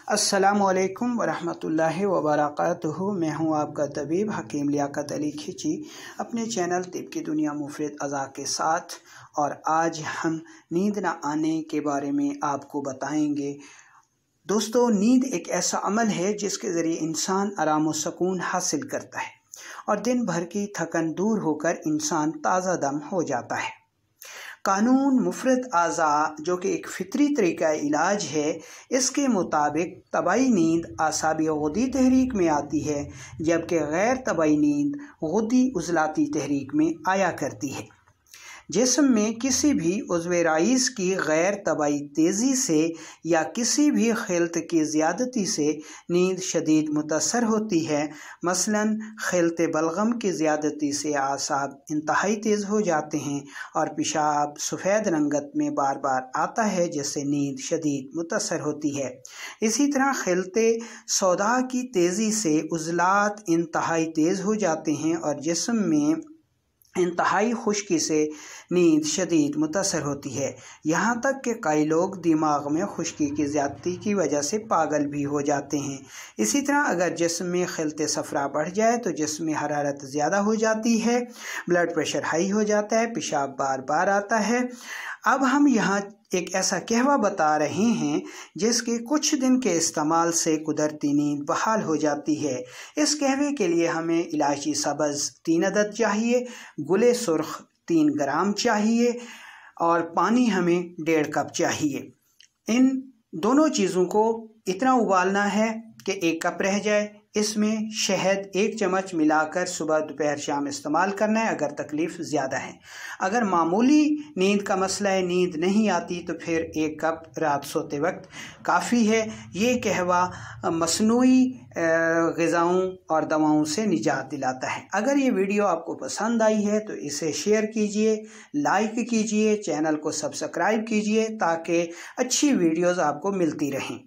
अस्सलामुअलैकुम वरहमतुल्लाहि वबरकातुहू। मैं हूं आपका तबीब हकीम लियाकत अली खिची अपने चैनल तिब की दुनिया मुफरद अज़ा के साथ। और आज हम नींद न आने के बारे में आपको बताएंगे। दोस्तों, नींद एक ऐसा अमल है जिसके ज़रिए इंसान आराम व सुकून हासिल करता है और दिन भर की थकन दूर होकर इंसान ताज़ा दम हो जाता है। कानून मुफरद आज़ा जो कि एक फितरी तरीका इलाज है, इसके मुताबिक तबाई नींद आसाबी गुद्दी तहरीक में आती है, जबकि गैर तबाई नींद गुद्दी उज़लाती तहरीक में आया करती है। जिस्म में किसी भी उज़्व राइज़ की गैर तबाई तेज़ी से या किसी भी खिलत की ज़्यादती से नींद शदीद मुतासर होती है। मसलन खिलत बलगम की ज़्यादती से आसाब इंतहाई तेज़ हो जाते हैं और पेशाब सफ़ेद रंगत में बार बार आता है, जिससे नींद शदीद मुतासर होती है। इसी तरह खिलत सौदा की तेज़ी से उज़लात इंतहाई तेज़ हो जाते हैं और जिस्म में इंतहाई खुश्की से नींद शदीद मुतासर होती है। यहाँ तक कि कई लोग दिमाग में खुश्की की ज़्यादती की वजह से पागल भी हो जाते हैं। इसी तरह अगर जिस्म में खिलत सफ़रा बढ़ जाए तो जिस्म में हरारत ज़्यादा हो जाती है, ब्लड प्रेशर हाई हो जाता है, पेशाब बार बार आता है। अब हम यहाँ एक ऐसा कहवा बता रहे हैं जिसके कुछ दिन के इस्तेमाल से कुदरती नींद बहाल हो जाती है। इस कहवे के लिए हमें इलायची सब्ज़ 3 अदद चाहिए, गुले सुर्ख 3 ग्राम चाहिए और पानी हमें 1.5 कप चाहिए। इन दोनों चीज़ों को इतना उबालना है कि 1 कप रह जाए। इसमें शहद 1 चम्मच मिलाकर सुबह दोपहर शाम इस्तेमाल करना है अगर तकलीफ़ ज़्यादा है। अगर मामूली नींद का मसला है, नींद नहीं आती, तो फिर 1 कप रात सोते वक्त काफ़ी है। ये कहवा मसनूई ग़िज़ाओं और दवाओं से निजात दिलाता है। अगर ये वीडियो आपको पसंद आई है तो इसे शेयर कीजिए, लाइक कीजिए, चैनल को सब्सक्राइब कीजिए ताकि अच्छी वीडियोज़ आपको मिलती रहें।